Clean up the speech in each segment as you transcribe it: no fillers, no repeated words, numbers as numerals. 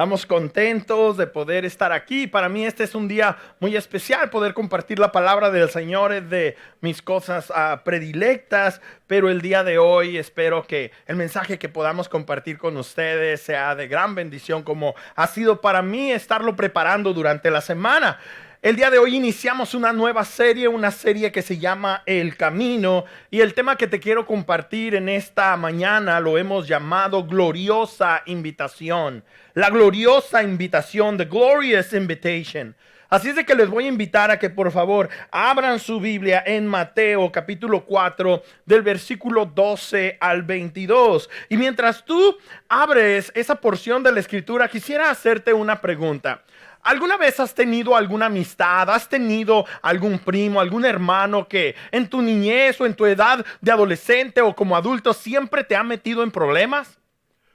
Estamos contentos de poder estar aquí. Para mí este es un día muy especial, poder compartir la palabra del Señor. Es de mis cosas predilectas, pero el día de hoy espero que el mensaje que podamos compartir con ustedes sea de gran bendición, como ha sido para mí estarlo preparando durante la semana. El día de hoy iniciamos una nueva serie, una serie que se llama El Camino, y el tema que te quiero compartir en esta mañana lo hemos llamado Gloriosa Invitación. La gloriosa invitación, the glorious invitation. Así es de que les voy a invitar a que por favor abran su Biblia en Mateo capítulo 4 del versículo 12 al 22. Y mientras tú abres esa porción de la escritura, quisiera hacerte una pregunta. ¿Alguna vez has tenido alguna amistad? ¿Has tenido algún primo, algún hermano que en tu niñez o en tu edad de adolescente o como adulto siempre te ha metido en problemas?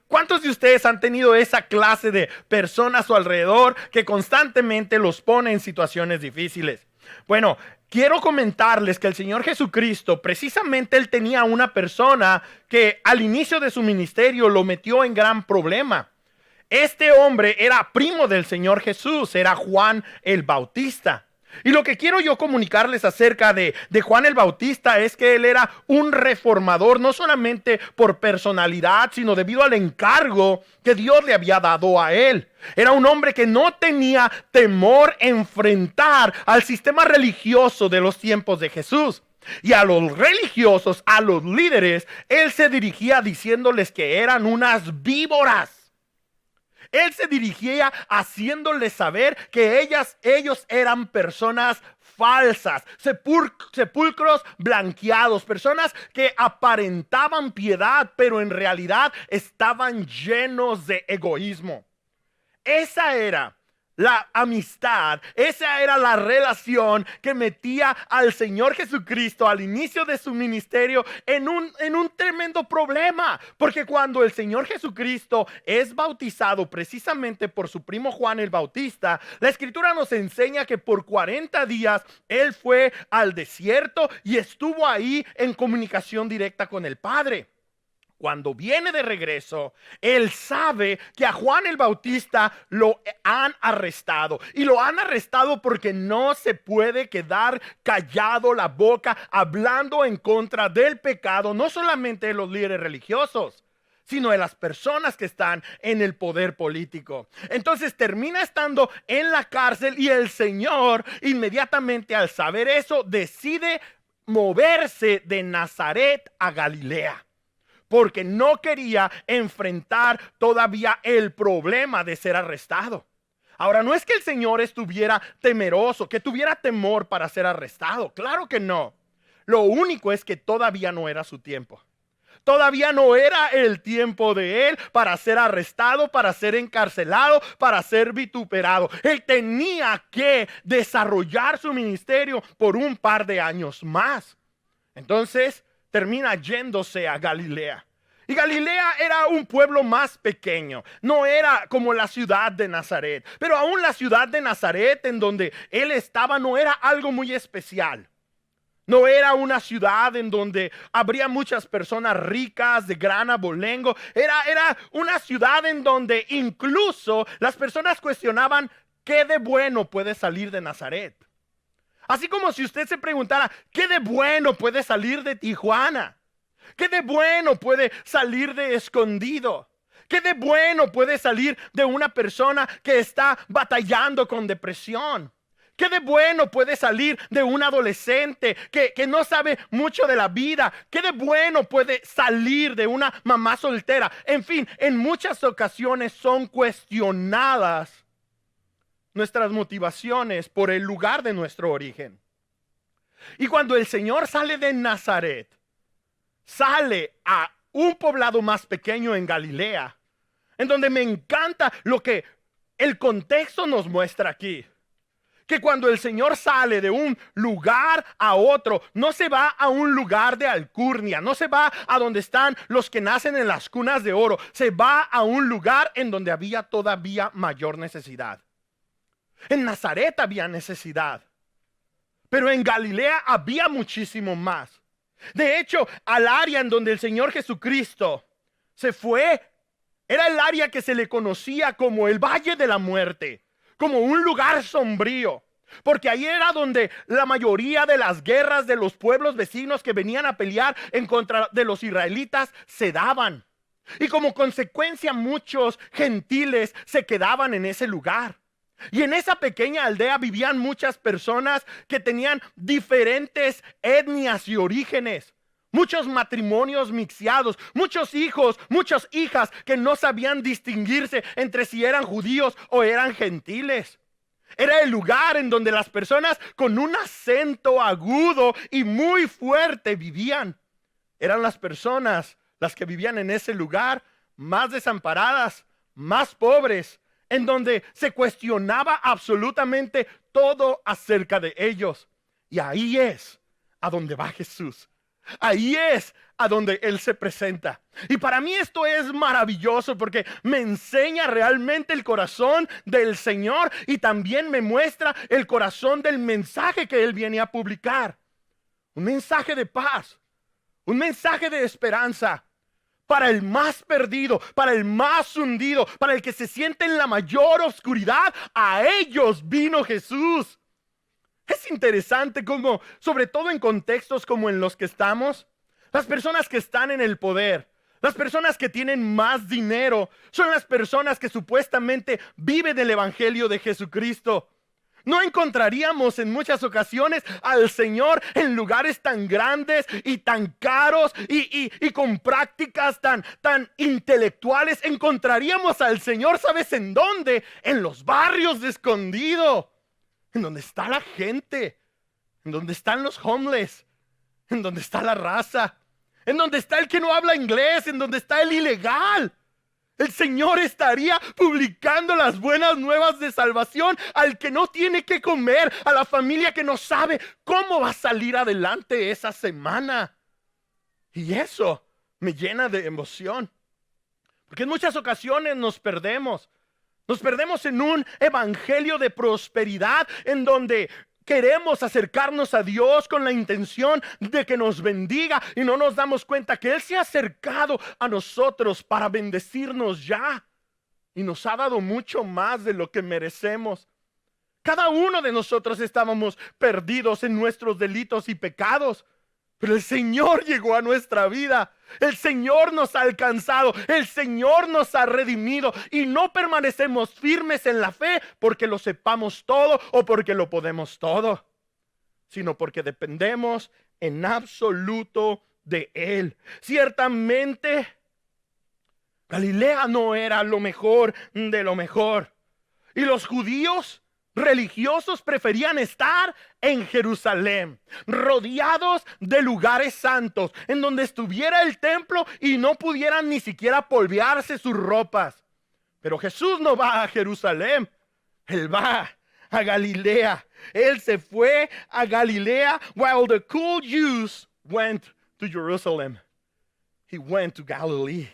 ¿Cuántos de ustedes han tenido esa clase de personas a su alrededor que constantemente los pone en situaciones difíciles? Bueno, quiero comentarles que el Señor Jesucristo, precisamente Él tenía una persona que al inicio de su ministerio lo metió en gran problema. Este hombre era primo del Señor Jesús, era Juan el Bautista. Y lo que quiero yo comunicarles acerca de Juan el Bautista es que él era un reformador, no solamente por personalidad, sino debido al encargo que Dios le había dado a él. Era un hombre que no tenía temor enfrentar al sistema religioso de los tiempos de Jesús. Y a los religiosos, a los líderes, él se dirigía diciéndoles que eran unas víboras. Él se dirigía haciéndoles saber que ellos eran personas falsas, sepulcros blanqueados, personas que aparentaban piedad, pero en realidad estaban llenos de egoísmo. Esa era la amistad, esa era la relación que metía al Señor Jesucristo al inicio de su ministerio en un tremendo problema. Porque cuando el Señor Jesucristo es bautizado precisamente por su primo Juan el Bautista, la Escritura nos enseña que por 40 días Él fue al desierto y estuvo ahí en comunicación directa con el Padre. Cuando viene de regreso, él sabe que a Juan el Bautista lo han arrestado. Y lo han arrestado porque no se puede quedar callado la boca hablando en contra del pecado, no solamente de los líderes religiosos, sino de las personas que están en el poder político. Entonces termina estando en la cárcel y el Señor, inmediatamente al saber eso, decide moverse de Nazaret a Galilea, porque no quería enfrentar todavía el problema de ser arrestado. Ahora, no es que el Señor estuviera temeroso, que tuviera temor para ser arrestado. Claro que no. Lo único es que todavía no era su tiempo. Todavía no era el tiempo de él para ser arrestado, para ser encarcelado, para ser vituperado. Él tenía que desarrollar su ministerio por un par de años más. Entonces termina yéndose a Galilea. Y Galilea era un pueblo más pequeño, no era como la ciudad de Nazaret. Pero aún la ciudad de Nazaret, en donde él estaba, no era algo muy especial. No era una ciudad en donde habría muchas personas ricas de gran abolengo. Era una ciudad en donde incluso las personas cuestionaban qué de bueno puede salir de Nazaret. Así como si usted se preguntara, ¿qué de bueno puede salir de Tijuana? ¿Qué de bueno puede salir de Escondido? ¿Qué de bueno puede salir de una persona que está batallando con depresión? ¿Qué de bueno puede salir de un adolescente que no sabe mucho de la vida? ¿Qué de bueno puede salir de una mamá soltera? En fin, en muchas ocasiones son cuestionadas nuestras motivaciones por el lugar de nuestro origen. Y cuando el Señor sale de Nazaret, sale a un poblado más pequeño en Galilea, en donde me encanta lo que el contexto nos muestra aquí. Que cuando el Señor sale de un lugar a otro, no se va a un lugar de alcurnia, no se va a donde están los que nacen en las cunas de oro, se va a un lugar en donde había todavía mayor necesidad. En Nazaret había necesidad, pero en Galilea había muchísimo más. De hecho, al área en donde el Señor Jesucristo se fue Era el área que se le conocía como el Valle de la Muerte, como un lugar sombrío. Porque ahí era donde la mayoría de las guerras de los pueblos vecinos que venían a pelear en contra de los israelitas se daban. Y como consecuencia muchos gentiles se quedaban en ese lugar. Y en esa pequeña aldea vivían muchas personas que tenían diferentes etnias y orígenes. Muchos matrimonios mixeados, muchos hijos, muchas hijas que no sabían distinguirse entre si eran judíos o eran gentiles. Era el lugar en donde las personas con un acento agudo y muy fuerte vivían. Eran las personas, las que vivían en ese lugar, más desamparadas, más pobres, en donde se cuestionaba absolutamente todo acerca de ellos. Y ahí es a donde va Jesús. Ahí es a donde Él se presenta. Y para mí esto es maravilloso porque me enseña realmente el corazón del Señor y también me muestra el corazón del mensaje que Él viene a publicar. Un mensaje de paz, un mensaje de esperanza para el más perdido, para el más hundido, para el que se siente en la mayor oscuridad. A ellos vino Jesús. Es interesante cómo, sobre todo en contextos como en los que estamos, las personas que están en el poder, las personas que tienen más dinero, son las personas que supuestamente viven el evangelio de Jesucristo. No encontraríamos en muchas ocasiones al Señor en lugares tan grandes y tan caros y con prácticas tan intelectuales. Encontraríamos al Señor, ¿sabes en dónde? En los barrios de escondido. En donde está la gente, en donde están los homeless, en donde está la raza, en donde está el que no habla inglés, en donde está el ilegal. El Señor estaría publicando las buenas nuevas de salvación al que no tiene que comer, a la familia que no sabe cómo va a salir adelante esa semana. Y eso me llena de emoción, porque en muchas ocasiones nos perdemos. Nos perdemos en un evangelio de prosperidad en donde queremos acercarnos a Dios con la intención de que nos bendiga y no nos damos cuenta que Él se ha acercado a nosotros para bendecirnos ya y nos ha dado mucho más de lo que merecemos. Cada uno de nosotros estábamos perdidos en nuestros delitos y pecados, pero el Señor llegó a nuestra vida. El Señor nos ha alcanzado. El Señor nos ha redimido. Y no permanecemos firmes en la fe porque lo sepamos todo o porque lo podemos todo, sino porque dependemos en absoluto de Él. Ciertamente, Galilea no era lo mejor de lo mejor. Y los judíos religiosos preferían estar en Jerusalén, rodeados de lugares santos, en donde estuviera el templo y no pudieran ni siquiera polvearse sus ropas. Pero Jesús no va a Jerusalén, Él va a Galilea. Él se fue a Galilea while the cool Jews went to Jerusalem. He went to Galilee.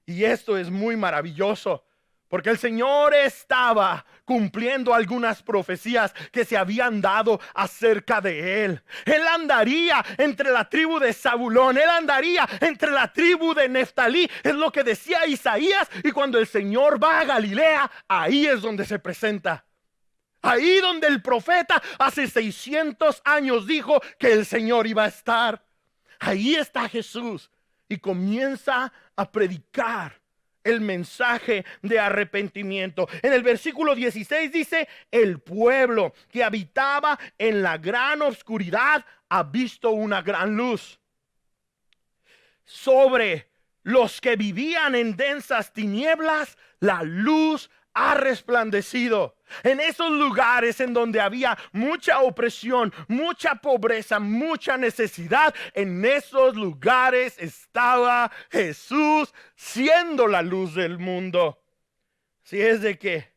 Y esto es muy maravilloso, porque el Señor estaba cumpliendo algunas profecías que se habían dado acerca de Él. Él andaría entre la tribu de Zabulón, Él andaría entre la tribu de Neftalí. Es lo que decía Isaías. Y cuando el Señor va a Galilea, ahí es donde se presenta. Ahí donde el profeta hace 600 años dijo que el Señor iba a estar. Ahí está Jesús y comienza a predicar el mensaje de arrepentimiento. En el versículo 16 dice: el pueblo que habitaba en la gran oscuridad ha visto una gran luz. Sobre los que vivían en densas tinieblas, la luz ha resplandecido. En esos lugares en donde había mucha opresión, mucha pobreza, mucha necesidad, en esos lugares estaba Jesús siendo la luz del mundo. Si es de que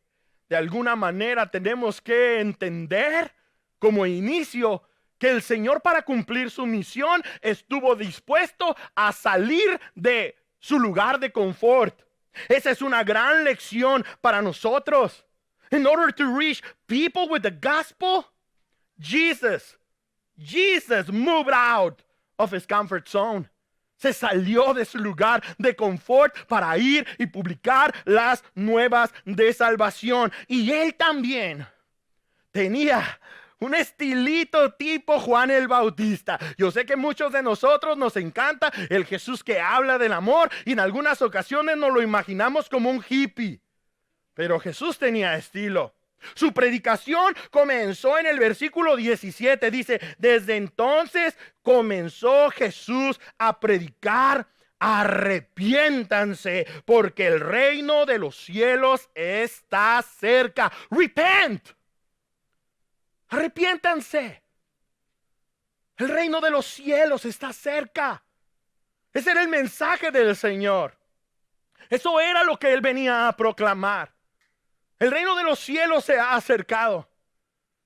de alguna manera tenemos que entender como inicio que el Señor, para cumplir su misión, estuvo dispuesto a salir de su lugar de confort. Esa es una gran lección para nosotros. In order to reach people with the gospel, Jesus moved out of his comfort zone. se salió de su lugar de confort para ir y publicar las nuevas de salvación. Y él también tenía un estilito tipo Juan el Bautista. Yo sé que muchos de nosotros nos encanta el Jesús que habla del amor y en algunas ocasiones nos lo imaginamos como un hippie. Pero Jesús tenía estilo. Su predicación comenzó en el versículo 17. Dice, desde entonces comenzó Jesús a predicar: arrepiéntanse, porque el reino de los cielos está cerca. Repent. Arrepiéntanse. El reino de los cielos está cerca. Ese era el mensaje del Señor. Eso era lo que él venía a proclamar. El reino de los cielos se ha acercado.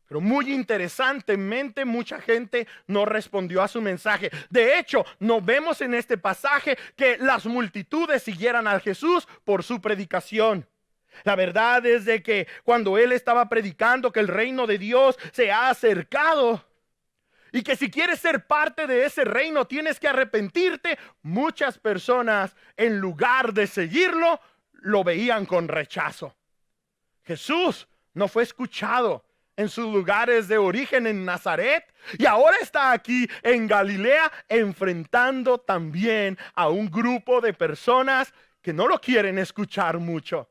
Pero muy interesantemente, mucha gente no respondió a su mensaje. De hecho, no vemos en este pasaje que las multitudes siguieran a Jesús por su predicación. La verdad es de que cuando él estaba predicando que el reino de Dios se ha acercado y que si quieres ser parte de ese reino tienes que arrepentirte, muchas personas, en lugar de seguirlo, lo veían con rechazo. Jesús no fue escuchado en sus lugares de origen en Nazaret y ahora está aquí en Galilea enfrentando también a un grupo de personas que no lo quieren escuchar mucho.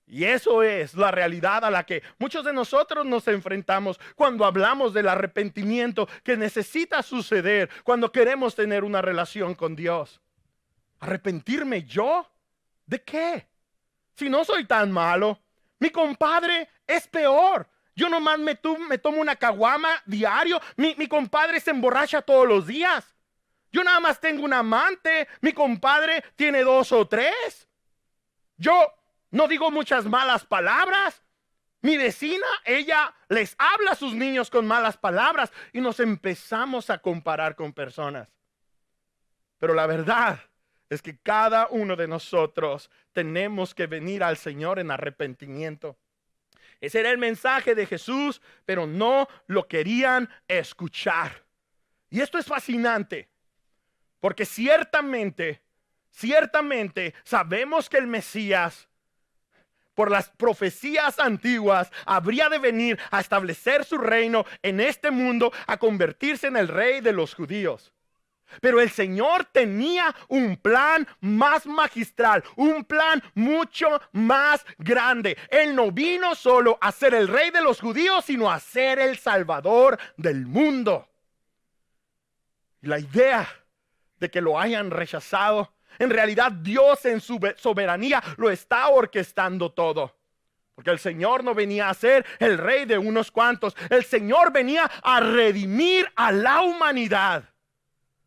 Y eso es la realidad a la que muchos de nosotros nos enfrentamos cuando hablamos del arrepentimiento que necesita suceder cuando queremos tener una relación con Dios. ¿Arrepentirme yo? ¿De qué? Si no soy tan malo. Mi compadre es peor. Yo nomás me tomo una caguama diario. Mi compadre se emborracha todos los días. Yo nada más tengo un amante. Mi compadre tiene 2 o 3. Yo no digo muchas malas palabras. Mi vecina, ella les habla a sus niños con malas palabras y nos empezamos a comparar con personas. Pero la verdad es que cada uno de nosotros tenemos que venir al Señor en arrepentimiento. Ese era el mensaje de Jesús, pero no lo querían escuchar. Y esto es fascinante, porque ciertamente sabemos que el Mesías, por las profecías antiguas, habría de venir a establecer su reino en este mundo, a convertirse en el rey de los judíos. Pero el Señor tenía un plan más magistral, un plan mucho más grande. Él no vino solo a ser el rey de los judíos, sino a ser el salvador del mundo. Y la idea de que lo hayan rechazado, en realidad Dios en su soberanía lo está orquestando todo. Porque el Señor no venía a ser el rey de unos cuantos. El Señor venía a redimir a la humanidad.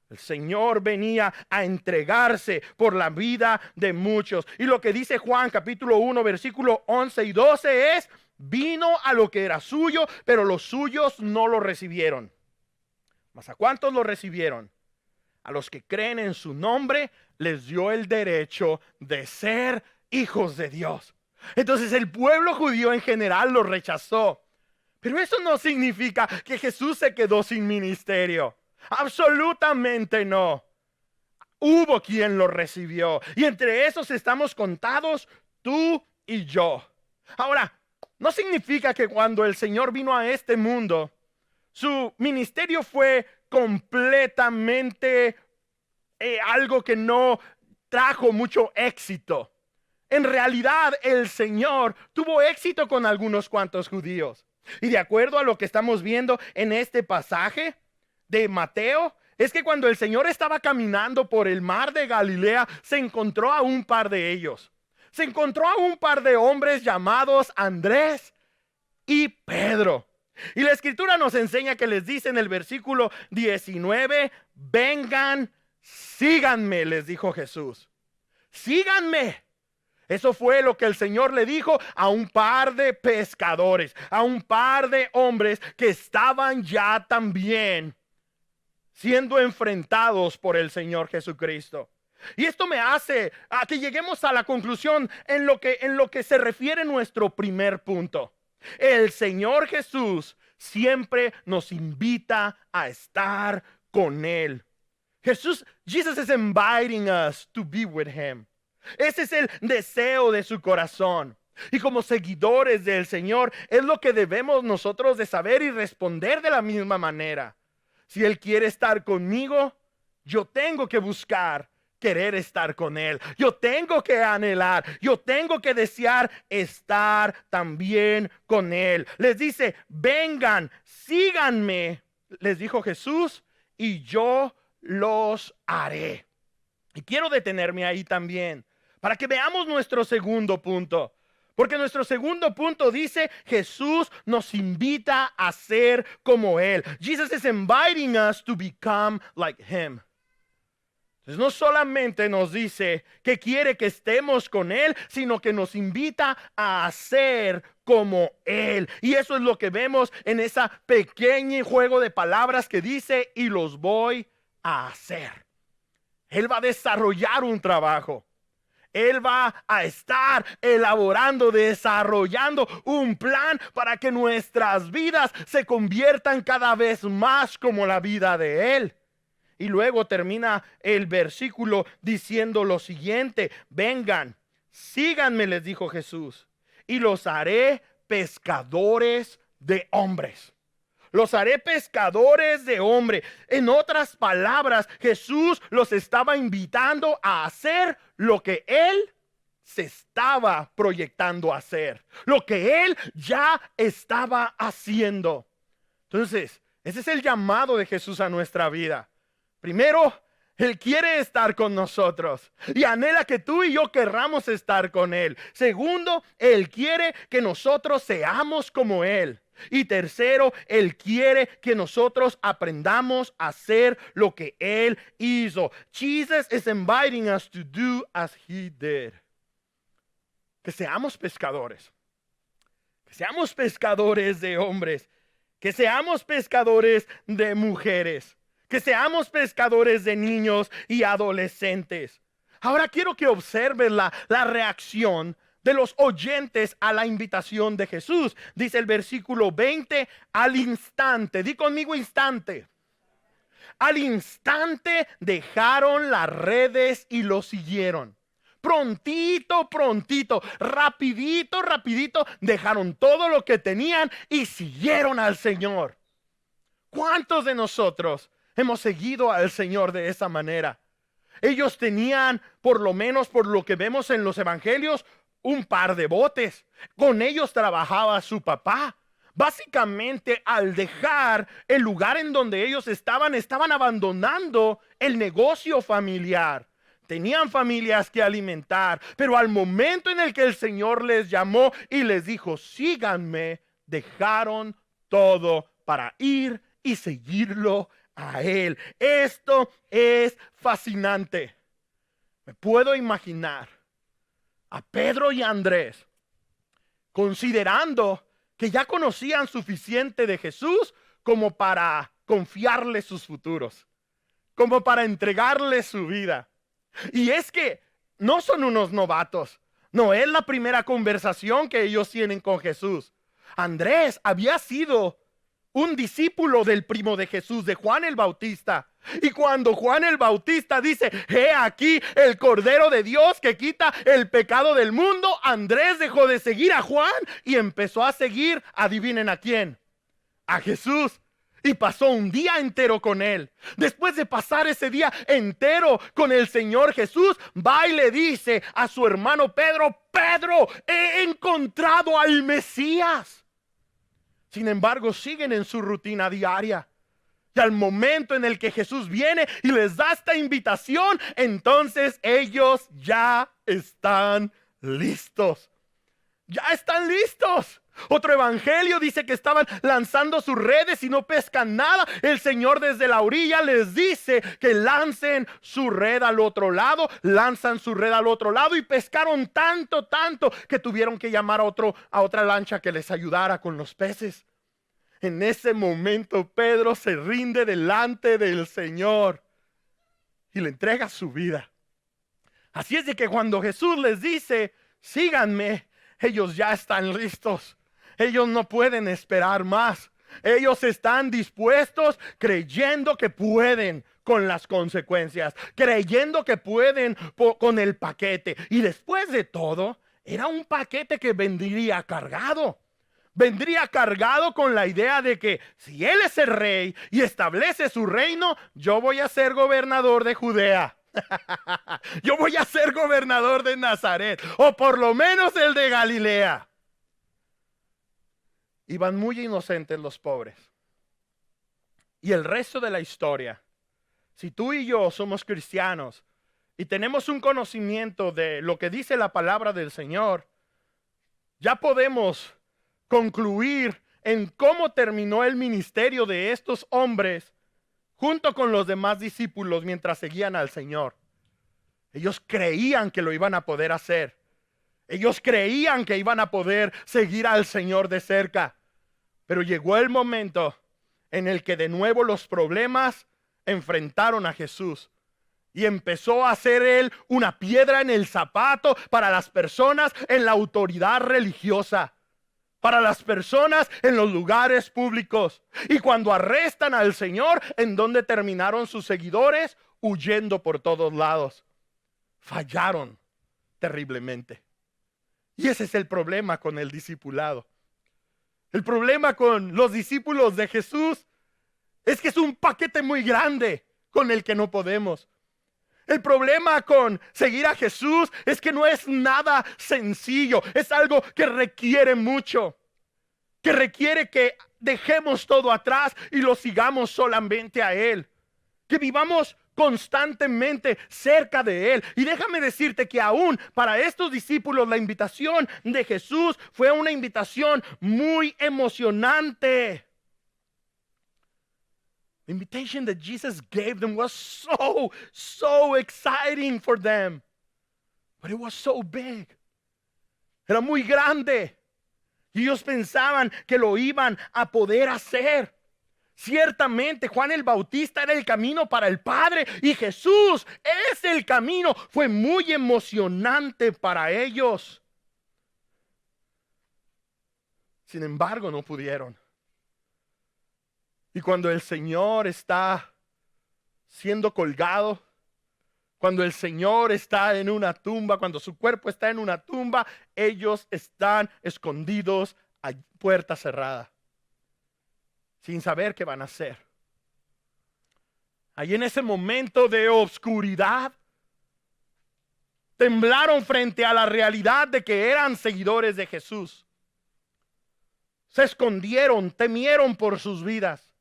El Señor venía a entregarse por la vida de muchos. Y lo que dice Juan capítulo 1 versículo 11 y 12 es: vino a lo que era suyo, pero los suyos no lo recibieron. ¿Mas a cuántos lo recibieron? A los que creen en su nombre les dio el derecho de ser hijos de Dios. Entonces el pueblo judío en general lo rechazó. Pero eso no significa que Jesús se quedó sin ministerio. Absolutamente no. Hubo quien lo recibió. Y entre esos estamos contados tú y yo. Ahora, no significa que cuando el Señor vino a este mundo, su ministerio fue completamente algo que no trajo mucho éxito. En realidad, el Señor tuvo éxito con algunos cuantos judíos. Y de acuerdo a lo que estamos viendo en este pasaje de Mateo, es que cuando el Señor estaba caminando por el mar de Galilea, se encontró a un par de ellos. Se encontró a un par de hombres llamados Andrés y Pedro. Y la escritura nos enseña que les dice en el versículo 19: vengan, síganme, les dijo Jesús. Síganme. Eso fue lo que el Señor le dijo a un par de pescadores, a un par de hombres que estaban ya también siendo enfrentados por el Señor Jesucristo. Y esto me hace a que lleguemos a la conclusión en lo que se refiere nuestro primer punto. El Señor Jesús siempre nos invita a estar con Él. Jesus is inviting us to be with him. Ese es el deseo de su corazón. Y como seguidores del Señor, es lo que debemos nosotros de saber y responder de la misma manera. Si Él quiere estar conmigo, yo tengo que buscar querer estar con Él. Yo tengo que anhelar, yo tengo que desear estar también con Él. Les dice, vengan, síganme, les dijo Jesús, y yo los haré. Y quiero detenerme ahí también, para que veamos nuestro segundo punto. Porque nuestro segundo punto dice, Jesús nos invita a ser como Él. Jesus is inviting us to become like Him. Entonces no solamente nos dice que quiere que estemos con Él, sino que nos invita a ser como Él. Y eso es lo que vemos en esa pequeña juego de palabras que dice, y los voy a hacer. Él va a desarrollar un trabajo. Él va a estar elaborando, desarrollando un plan para que nuestras vidas se conviertan cada vez más como la vida de Él. Y luego termina el versículo diciendo lo siguiente: vengan, síganme, les dijo Jesús, y los haré pescadores de hombres. Los haré pescadores de hombres. En otras palabras, Jesús los estaba invitando a hacer lo que Él se estaba proyectando a hacer. Lo que Él ya estaba haciendo. Entonces, ese es el llamado de Jesús a nuestra vida. Primero, Él quiere estar con nosotros y anhela que tú y yo querramos estar con Él. Segundo, Él quiere que nosotros seamos como Él. Y tercero, Él quiere que nosotros aprendamos a hacer lo que Él hizo. Jesus is inviting us to do as He did. Que seamos pescadores. Que seamos pescadores de hombres. Que seamos pescadores de mujeres. Que seamos pescadores de niños y adolescentes. Ahora quiero que observes la reacción de los oyentes a la invitación de Jesús. Dice el versículo 20, al instante, di conmigo instante. Al instante dejaron las redes y lo siguieron. Prontito, rapidito, dejaron todo lo que tenían y siguieron al Señor. ¿Cuántos de nosotros hemos seguido al Señor de esa manera? Ellos tenían, por lo menos por lo que vemos en los evangelios, un par de botes. Con ellos trabajaba su papá. Básicamente, al dejar el lugar en donde ellos estaban abandonando el negocio familiar. Tenían familias que alimentar, pero al momento en el que el Señor les llamó y les dijo, síganme, dejaron todo para ir y seguirlo a Él. Esto es fascinante. Me puedo imaginar a Pedro y a Andrés considerando que ya conocían suficiente de Jesús como para confiarle sus futuros, como para entregarle su vida. Y es que no son unos novatos. No es la primera conversación que ellos tienen con Jesús. Andrés había sido un discípulo del primo de Jesús, de Juan el Bautista. Y cuando Juan el Bautista dice, he aquí el Cordero de Dios que quita el pecado del mundo, Andrés dejó de seguir a Juan y empezó a seguir, adivinen a quién, a Jesús. Y pasó un día entero con Él. Después de pasar ese día entero con el Señor Jesús, va y le dice a su hermano Pedro, Pedro, he encontrado al Mesías. Sin embargo, siguen en su rutina diaria. Y al momento en el que Jesús viene y les da esta invitación, entonces ellos ya están listos. Ya están listos. Otro evangelio dice que estaban lanzando sus redes y no pescan nada. El Señor desde la orilla les dice que lancen su red al otro lado. Lanzan su red al otro lado y pescaron tanto que tuvieron que llamar a otra lancha que les ayudara con los peces. En ese momento Pedro se rinde delante del Señor y le entrega su vida. Así es de que cuando Jesús les dice, síganme, ellos ya están listos. Ellos no pueden esperar más. Ellos están dispuestos, creyendo que pueden con las consecuencias, creyendo que pueden con el paquete. Y después de todo, era un paquete que vendría cargado. Vendría cargado con la idea de que si Él es el rey y establece su reino, yo voy a ser gobernador de Judea. Yo voy a ser gobernador de Nazaret, o por lo menos el de Galilea. Iban muy inocentes los pobres. Y el resto de la historia, si tú y yo somos cristianos y tenemos un conocimiento de lo que dice la palabra del Señor, ya podemos concluir en cómo terminó el ministerio de estos hombres junto con los demás discípulos mientras seguían al Señor. Ellos creían que lo iban a poder hacer. Ellos creían que iban a poder seguir al Señor de cerca. Pero llegó el momento en el que de nuevo los problemas enfrentaron a Jesús. Y empezó a ser Él una piedra en el zapato para las personas en la autoridad religiosa, para las personas en los lugares públicos. Y cuando arrestan al Señor, ¿en dónde terminaron sus seguidores? Huyendo por todos lados. Fallaron terriblemente. Y ese es el problema con el discipulado. El problema con los discípulos de Jesús es que es un paquete muy grande con el que no podemos. El problema con seguir a Jesús es que no es nada sencillo. Es algo que requiere mucho. Que requiere que dejemos todo atrás y lo sigamos solamente a Él. Que vivamos constantemente cerca de Él. Y déjame decirte que aún para estos discípulos la invitación de Jesús fue una invitación muy emocionante. The invitation that Jesus gave them was so exciting for them. But it was so big. Era muy grande. Y ellos pensaban que lo iban a poder hacer. Ciertamente Juan el Bautista era el camino para el Padre y Jesús es el camino. Fue muy emocionante para ellos. Sin embargo, no pudieron. Y cuando el Señor está siendo colgado, cuando el Señor está en una tumba, cuando su cuerpo está en una tumba, ellos están escondidos a puerta cerrada, sin saber qué van a hacer. Ahí en ese momento de oscuridad, temblaron frente a la realidad de que eran seguidores de Jesús. Se escondieron, temieron por sus vidas.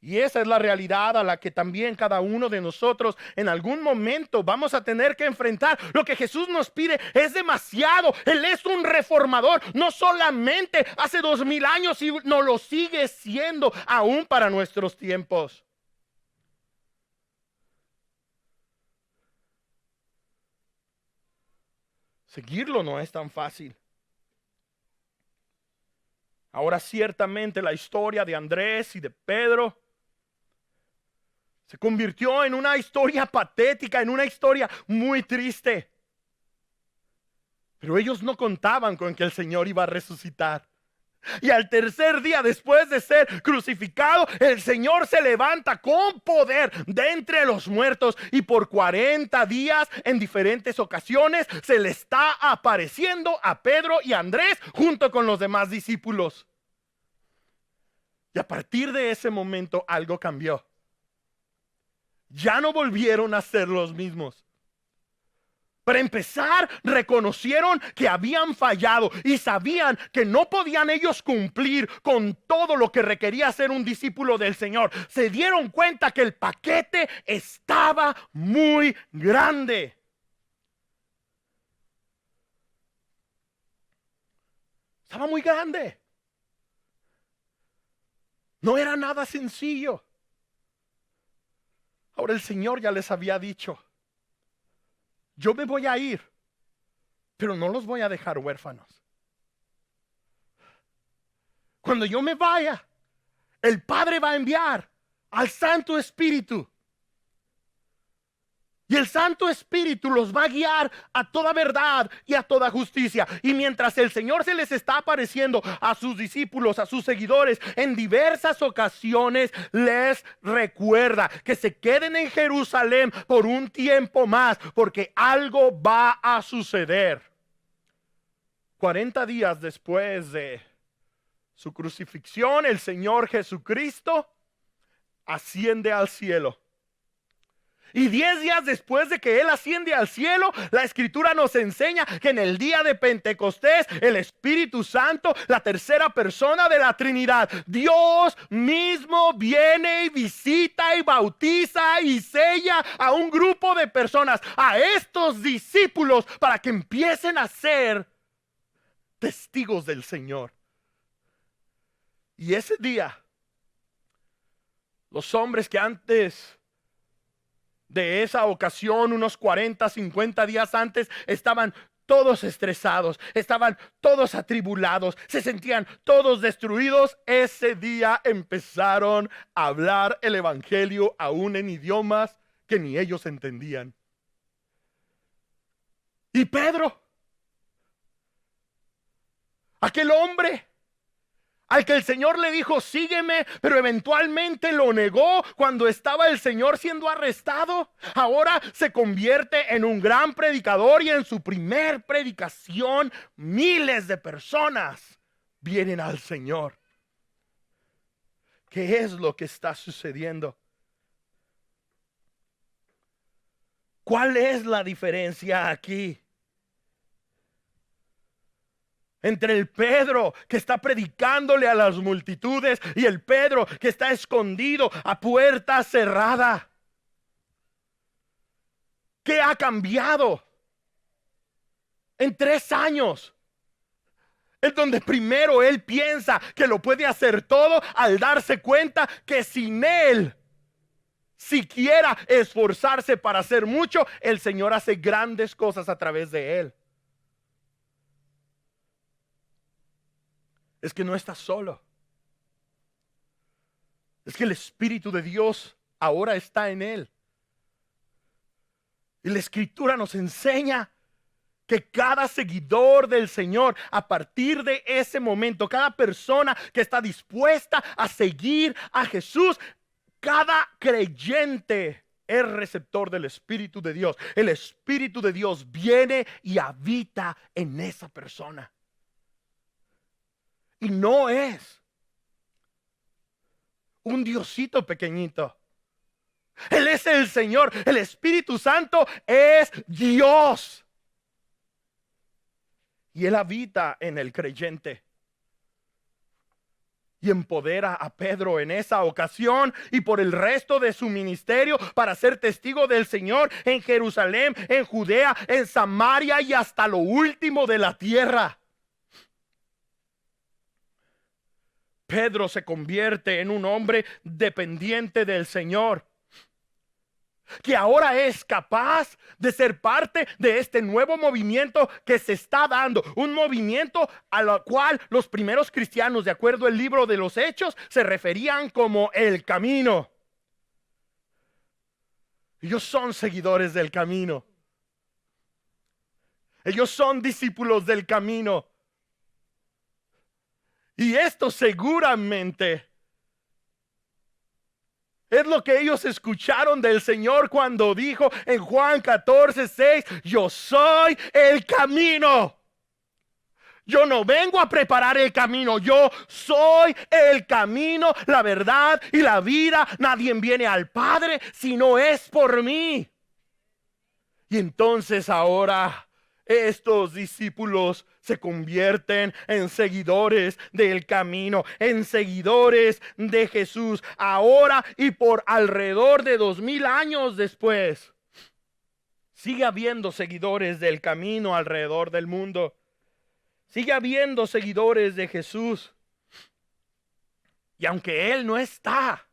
Y esa es la realidad a la que también cada uno de nosotros en algún momento vamos a tener que enfrentar. Lo que Jesús nos pide es demasiado. Él es un reformador, no solamente hace 2000 años, y no lo sigue siendo aún para nuestros tiempos. Seguirlo no es tan fácil. Ahora ciertamente la historia de Andrés y de Pedro se convirtió en una historia patética, en una historia muy triste. Pero ellos no contaban con que el Señor iba a resucitar. Y al tercer día después de ser crucificado, el Señor se levanta con poder de entre los muertos. Y por 40 días en diferentes ocasiones se le está apareciendo a Pedro y a Andrés junto con los demás discípulos. Y a partir de ese momento algo cambió. Ya no volvieron a ser los mismos. Para empezar, reconocieron que habían fallado y sabían que no podían ellos cumplir con todo lo que requería ser un discípulo del Señor. Se dieron cuenta que el paquete estaba muy grande. Estaba muy grande. No era nada sencillo. Ahora el Señor ya les había dicho: yo me voy a ir, pero no los voy a dejar huérfanos. Cuando yo me vaya, el Padre va a enviar al Santo Espíritu. Y el Santo Espíritu los va a guiar a toda verdad y a toda justicia. Y mientras el Señor se les está apareciendo a sus discípulos, a sus seguidores, en diversas ocasiones les recuerda que se queden en Jerusalén por un tiempo más, porque algo va a suceder. 40 días después de su crucifixión, el Señor Jesucristo asciende al cielo. Y 10 días después de que Él asciende al cielo, la Escritura nos enseña que en el día de Pentecostés, el Espíritu Santo, la tercera persona de la Trinidad, Dios mismo viene y visita y bautiza y sella a un grupo de personas, a estos discípulos, para que empiecen a ser testigos del Señor. Y ese día, los hombres que antes de esa ocasión, unos 40, 50 días antes, estaban todos estresados, estaban todos atribulados, se sentían todos destruidos. Ese día empezaron a hablar el evangelio aún en idiomas que ni ellos entendían. Y Pedro, aquel hombre al que el Señor le dijo sígueme, pero eventualmente lo negó cuando estaba el Señor siendo arrestado, ahora se convierte en un gran predicador, y en su primer predicación miles de personas vienen al Señor. ¿Qué es lo que está sucediendo? ¿Cuál es la diferencia aquí entre el Pedro que está predicándole a las multitudes y el Pedro que está escondido a puerta cerrada? ¿Qué ha cambiado en 3 años? En donde primero él piensa que lo puede hacer todo, al darse cuenta que sin él siquiera esforzarse para hacer mucho, el Señor hace grandes cosas a través de él. Es que no está solo. Es que el Espíritu de Dios ahora está en él. Y la Escritura nos enseña que cada seguidor del Señor, a partir de ese momento, cada persona que está dispuesta a seguir a Jesús, cada creyente es receptor del Espíritu de Dios. El Espíritu de Dios viene y habita en esa persona. Y no es un diosito pequeñito. Él es el Señor. El Espíritu Santo es Dios. Y Él habita en el creyente. Y empodera a Pedro en esa ocasión y por el resto de su ministerio para ser testigo del Señor en Jerusalén, en Judea, en Samaria y hasta lo último de la tierra. Pedro se convierte en un hombre dependiente del Señor, que ahora es capaz de ser parte de este nuevo movimiento que se está dando, un movimiento a lo cual los primeros cristianos, de acuerdo al libro de los Hechos, se referían como el camino. Ellos son seguidores del camino. Ellos son discípulos del camino. Y esto seguramente es lo que ellos escucharon del Señor cuando dijo en Juan 14:6, yo soy el camino. Yo no vengo a preparar el camino, yo soy el camino, la verdad y la vida. Nadie viene al Padre si no es por mí. Y entonces ahora estos discípulos se convierten en seguidores del camino, en seguidores de Jesús. Ahora y por alrededor de 2000 años después, sigue habiendo seguidores del camino alrededor del mundo. Sigue habiendo seguidores de Jesús. Y aunque Él no está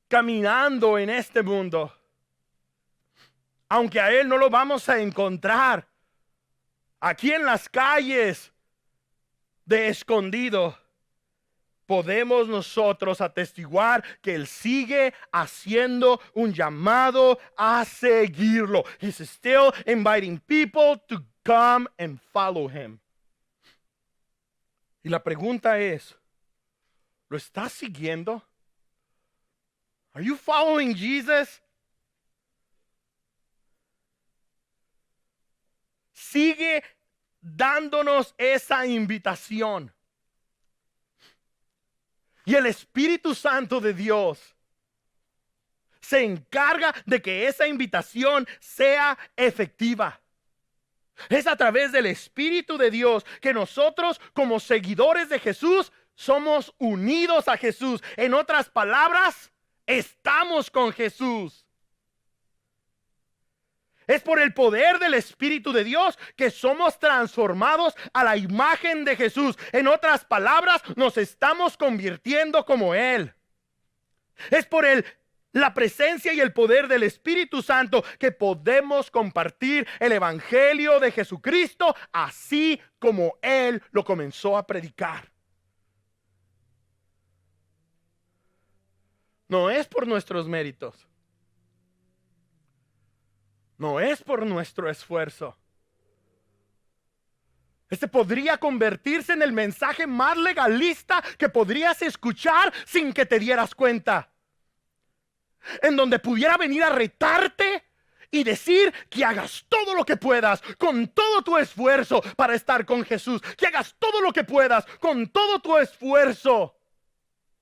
caminando en este mundo, aunque a Él no lo vamos a encontrar aquí en las calles de escondido, podemos nosotros atestiguar que Él sigue haciendo un llamado a seguirlo. He's still inviting people to come and follow Him. Y la pregunta es, ¿lo estás siguiendo? Are you following Jesus? Sigue dándonos esa invitación. Y el Espíritu Santo de Dios se encarga de que esa invitación sea efectiva. Es a través del Espíritu de Dios que nosotros, como seguidores de Jesús, somos unidos a Jesús. En otras palabras, estamos con Jesús. Es por el poder del Espíritu de Dios que somos transformados a la imagen de Jesús. En otras palabras, nos estamos convirtiendo como Él. Es por la presencia y el poder del Espíritu Santo que podemos compartir el Evangelio de Jesucristo así como Él lo comenzó a predicar. No es por nuestros méritos. No es por nuestro esfuerzo. Este podría convertirse en el mensaje más legalista que podrías escuchar sin que te dieras cuenta. En donde pudiera venir a retarte y decir que hagas todo lo que puedas con todo tu esfuerzo para estar con Jesús. Que hagas todo lo que puedas con todo tu esfuerzo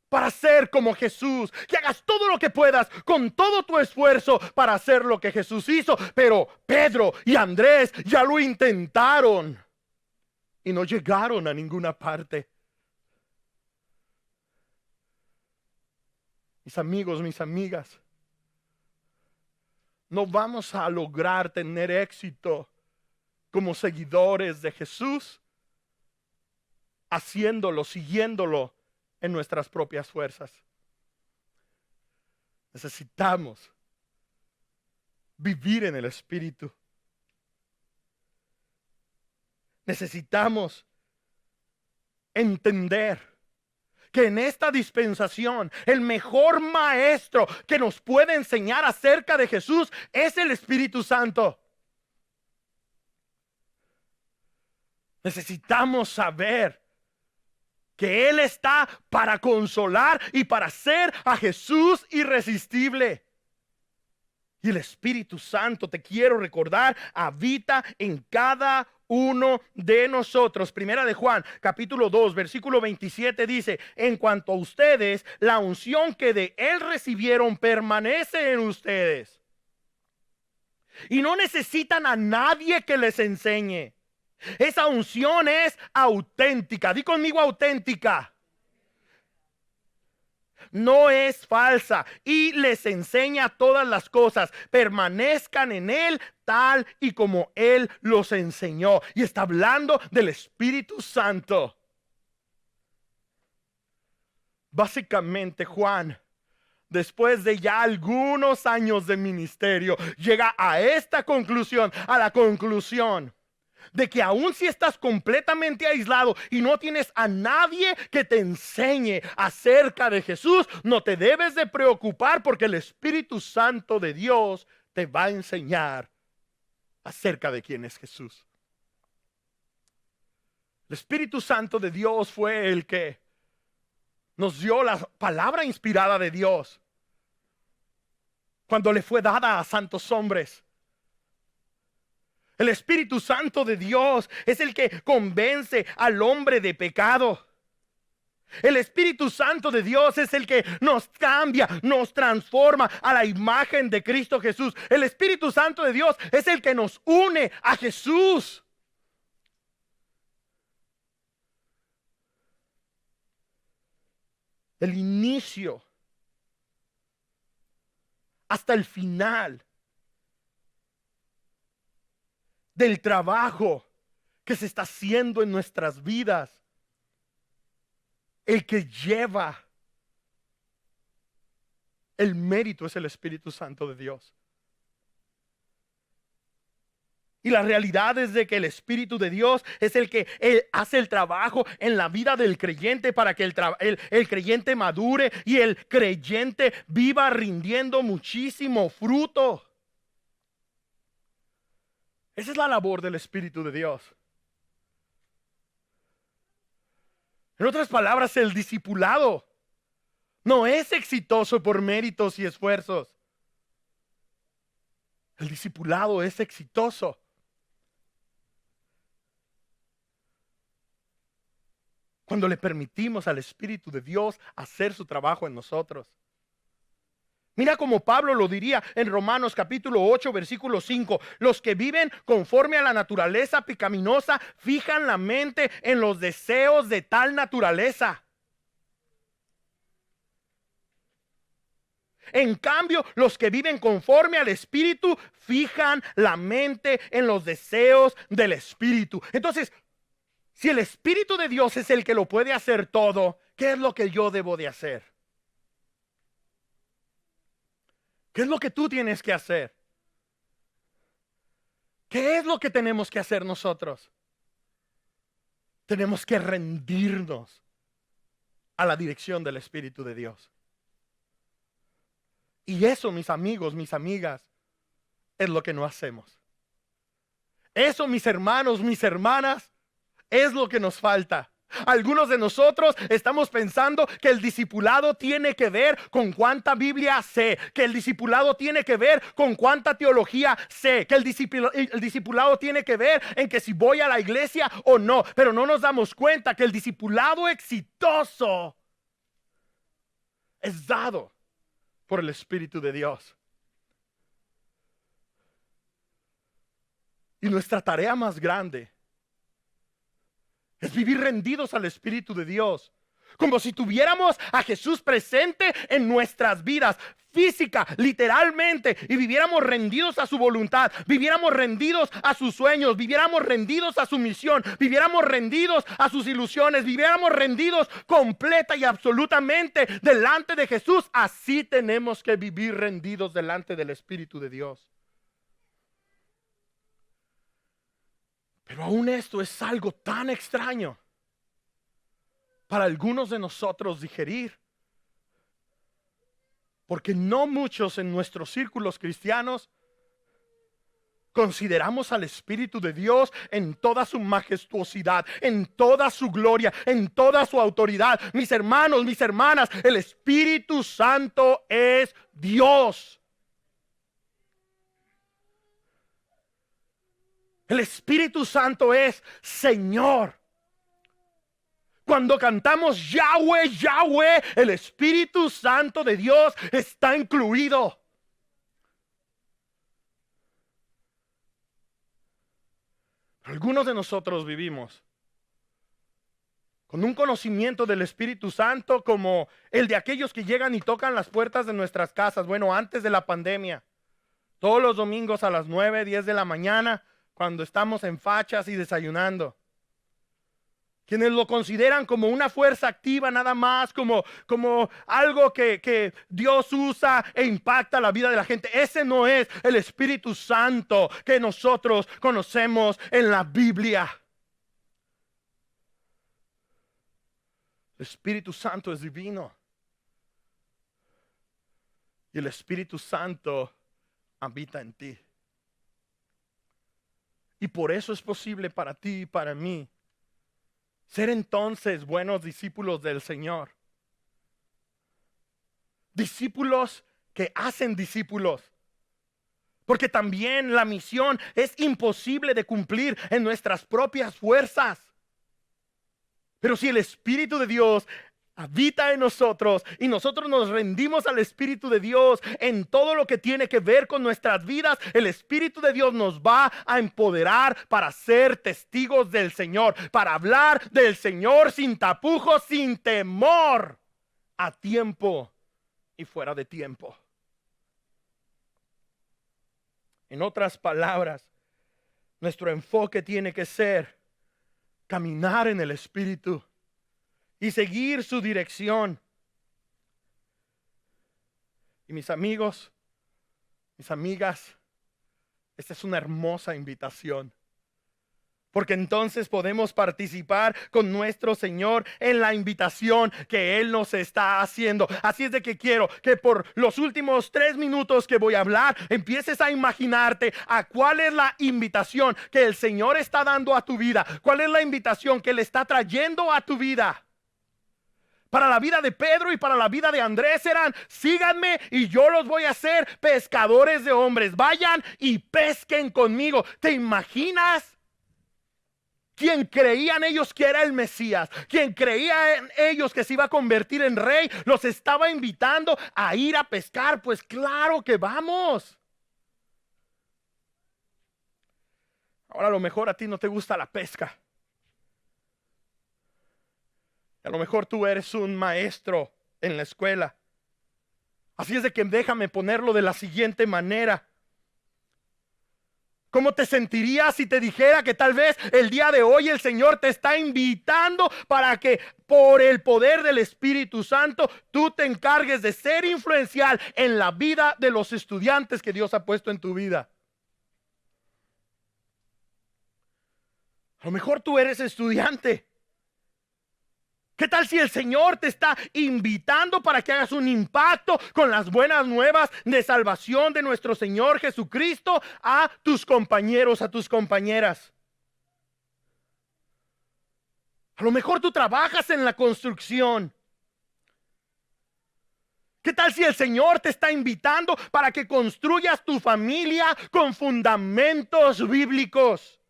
para ser como Jesús. Que hagas todo lo que puedas con todo tu esfuerzo para hacer lo que Jesús hizo. Pero Pedro y Andrés ya lo intentaron y no llegaron a ninguna parte. Mis amigos, mis amigas, no vamos a lograr tener éxito como seguidores de Jesús haciéndolo, siguiéndolo en nuestras propias fuerzas. Necesitamos vivir en el Espíritu. Necesitamos entender que en esta dispensación el mejor maestro que nos puede enseñar acerca de Jesús es el Espíritu Santo. Necesitamos saber que Él está para consolar y para hacer a Jesús irresistible. Y el Espíritu Santo, te quiero recordar, habita en cada uno de nosotros. Primera de Juan, capítulo 2, versículo 27 dice: en cuanto a ustedes, la unción que de Él recibieron permanece en ustedes. Y no necesitan a nadie que les enseñe. Esa unción es auténtica. Di conmigo, auténtica. No es falsa y les enseña todas las cosas. Permanezcan en Él tal y como Él los enseñó. Y está hablando del Espíritu Santo. Básicamente, Juan, después de ya algunos años de ministerio, llega a esta conclusión, a la conclusión de que aun si estás completamente aislado y no tienes a nadie que te enseñe acerca de Jesús, no te debes de preocupar, porque el Espíritu Santo de Dios te va a enseñar acerca de quién es Jesús. El Espíritu Santo de Dios fue el que nos dio la palabra inspirada de Dios cuando le fue dada a santos hombres. El Espíritu Santo de Dios es el que convence al hombre de pecado. El Espíritu Santo de Dios es el que nos cambia, nos transforma a la imagen de Cristo Jesús. El Espíritu Santo de Dios es el que nos une a Jesús. Del inicio hasta el final del trabajo que se está haciendo en nuestras vidas, el que lleva el mérito es el Espíritu Santo de Dios. Y la realidad es de que el Espíritu de Dios es el que hace el trabajo en la vida del creyente para que el creyente madure y el creyente viva rindiendo muchísimo fruto. Esa es la labor del Espíritu de Dios. En otras palabras, el discipulado no es exitoso por méritos y esfuerzos. El discipulado es exitoso cuando le permitimos al Espíritu de Dios hacer su trabajo en nosotros. Mira como Pablo lo diría en Romanos capítulo 8, versículo 5. Los que viven conforme a la naturaleza pecaminosa fijan la mente en los deseos de tal naturaleza. En cambio, los que viven conforme al Espíritu fijan la mente en los deseos del Espíritu. Entonces, si el Espíritu de Dios es el que lo puede hacer todo, ¿qué es lo que yo debo de hacer? ¿Qué es lo que tú tienes que hacer? ¿Qué es lo que tenemos que hacer nosotros? Tenemos que rendirnos a la dirección del Espíritu de Dios. Y eso, mis amigos, mis amigas, es lo que no hacemos. Eso, mis hermanos, mis hermanas, es lo que nos falta. Algunos de nosotros estamos pensando que el discipulado tiene que ver con cuánta Biblia sé, que el discipulado tiene que ver con cuánta teología sé, que el discipulado tiene que ver en que si voy a la iglesia o no, pero no nos damos cuenta que el discipulado exitoso es dado por el Espíritu de Dios. Y nuestra tarea más grande es vivir rendidos al Espíritu de Dios, como si tuviéramos a Jesús presente en nuestras vidas, física, literalmente, y viviéramos rendidos a su voluntad, viviéramos rendidos a sus sueños, viviéramos rendidos a su misión, viviéramos rendidos a sus ilusiones, viviéramos rendidos completa y absolutamente delante de Jesús. Así tenemos que vivir rendidos delante del Espíritu de Dios. Pero aún esto es algo tan extraño para algunos de nosotros digerir, porque no muchos en nuestros círculos cristianos consideramos al Espíritu de Dios en toda su majestuosidad, en toda su gloria, en toda su autoridad. Mis hermanos, mis hermanas, el Espíritu Santo es Dios. El Espíritu Santo es Señor. Cuando cantamos Yahweh, Yahweh, el Espíritu Santo de Dios está incluido. Algunos de nosotros vivimos con un conocimiento del Espíritu Santo como el de aquellos que llegan y tocan las puertas de nuestras casas. Bueno, antes de la pandemia, todos los domingos a las 9, 10 de la mañana, cuando estamos en fachas y desayunando. Quienes lo consideran como una fuerza activa nada más, como algo que Dios usa e impacta la vida de la gente. Ese no es el Espíritu Santo que nosotros conocemos en la Biblia. El Espíritu Santo es divino. Y el Espíritu Santo habita en ti. Y por eso es posible para ti y para mí ser entonces buenos discípulos del Señor. Discípulos que hacen discípulos. Porque también la misión es imposible de cumplir en nuestras propias fuerzas. Pero si el Espíritu de Dios habita en nosotros y nosotros nos rendimos al Espíritu de Dios en todo lo que tiene que ver con nuestras vidas, el Espíritu de Dios nos va a empoderar para ser testigos del Señor, para hablar del Señor sin tapujos, sin temor, a tiempo y fuera de tiempo. En otras palabras, nuestro enfoque tiene que ser caminar en el Espíritu y seguir su dirección. Y mis amigos, mis amigas, Esta es una hermosa invitación. Porque entonces podemos participar con nuestro Señor en la invitación que Él nos está haciendo. Así es de que quiero que por los últimos 3 minutos que voy a hablar, empieces a imaginarte a cuál es la invitación que el Señor está dando a tu vida. Cuál es la invitación que Él está trayendo a tu vida. Para la vida de Pedro y para la vida de Andrés eran: síganme y yo los voy a hacer pescadores de hombres. Vayan y pesquen conmigo. ¿Te imaginas? Quien creían ellos que era el Mesías, quien creía en ellos que se iba a convertir en rey, los estaba invitando a ir a pescar. Pues claro que vamos. Ahora, a lo mejor a ti no te gusta la pesca. A lo mejor tú eres un maestro en la escuela. Así es de que déjame ponerlo de la siguiente manera. ¿Cómo te sentirías si te dijera que tal vez el día de hoy el Señor te está invitando para que por el poder del Espíritu Santo tú te encargues de ser influencial en la vida de los estudiantes que Dios ha puesto en tu vida? A lo mejor tú eres estudiante. ¿Qué tal si el Señor te está invitando para que hagas un impacto con las buenas nuevas de salvación de nuestro Señor Jesucristo a tus compañeros, a tus compañeras? A lo mejor tú trabajas en la construcción. ¿Qué tal si el Señor te está invitando para que construyas tu familia con fundamentos bíblicos?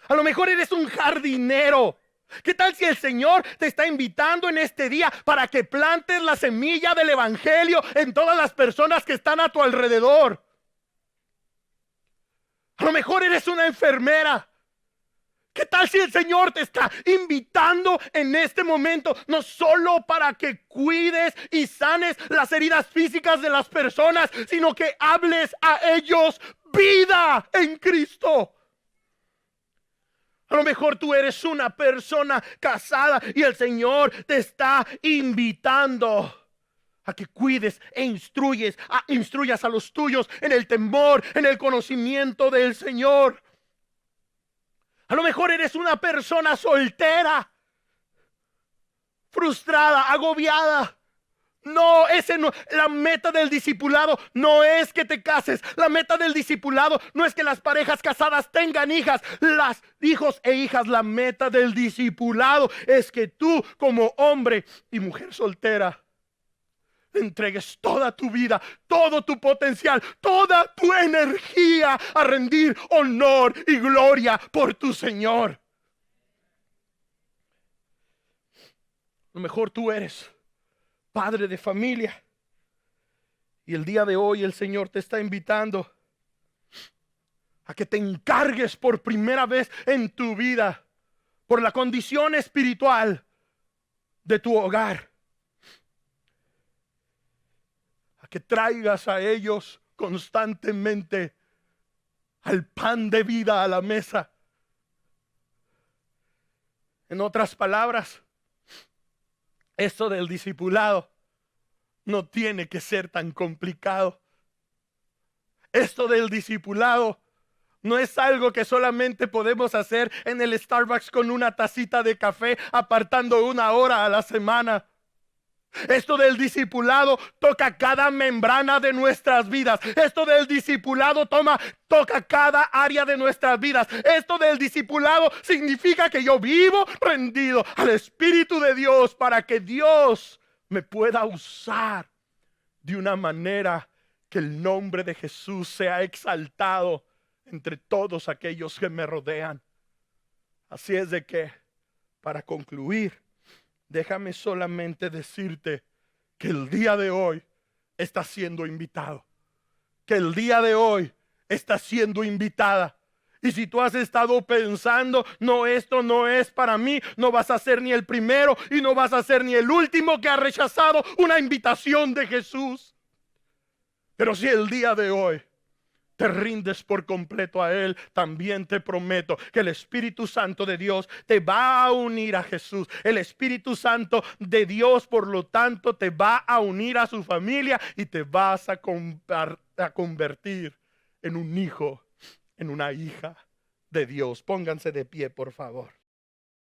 A lo mejor eres un jardinero. ¿Qué tal si el Señor te está invitando en este día para que plantes la semilla del evangelio en todas las personas que están a tu alrededor? A lo mejor eres una enfermera. ¿Qué tal si el Señor te está invitando en este momento no solo para que cuides y sanes las heridas físicas de las personas, sino que hables a ellos vida en Cristo? A lo mejor tú eres una persona casada y el Señor te está invitando a que cuides e instruyas a los tuyos en el temor, en el conocimiento del Señor. A lo mejor eres una persona soltera, frustrada, agobiada. No, la meta del discipulado no es que te cases. La meta del discipulado no es que las parejas casadas tengan hijos e hijas. La meta del discipulado es que tú, como hombre y mujer soltera, entregues toda tu vida, todo tu potencial, toda tu energía a rendir honor y gloria por tu Señor. A lo mejor tú eres padre de familia y el día de hoy el Señor te está invitando a que te encargues por primera vez en tu vida por la condición espiritual de tu hogar, a que traigas a ellos constantemente al pan de vida a la mesa. En otras palabras, esto del discipulado no tiene que ser tan complicado. Esto del discipulado no es algo que solamente podemos hacer en el Starbucks con una tacita de café, apartando 1 hora a la semana. Esto del discipulado toca cada membrana de nuestras vidas. Esto del discipulado toca cada área de nuestras vidas. Esto del discipulado significa que yo vivo rendido al Espíritu de Dios para que Dios me pueda usar de una manera que el nombre de Jesús sea exaltado entre todos aquellos que me rodean. Así es de que, para concluir, déjame solamente decirte que el día de hoy estás siendo invitado. Que el día de hoy estás siendo invitada. Y si tú has estado pensando, no, esto no es para mí, no vas a ser ni el primero y no vas a ser ni el último que ha rechazado una invitación de Jesús. Pero si el día de hoy te rindes por completo a Él, también te prometo que el Espíritu Santo de Dios te va a unir a Jesús. El Espíritu Santo de Dios, por lo tanto, te va a unir a su familia y te vas a convertir en un hijo, en una hija de Dios. Pónganse de pie, por favor.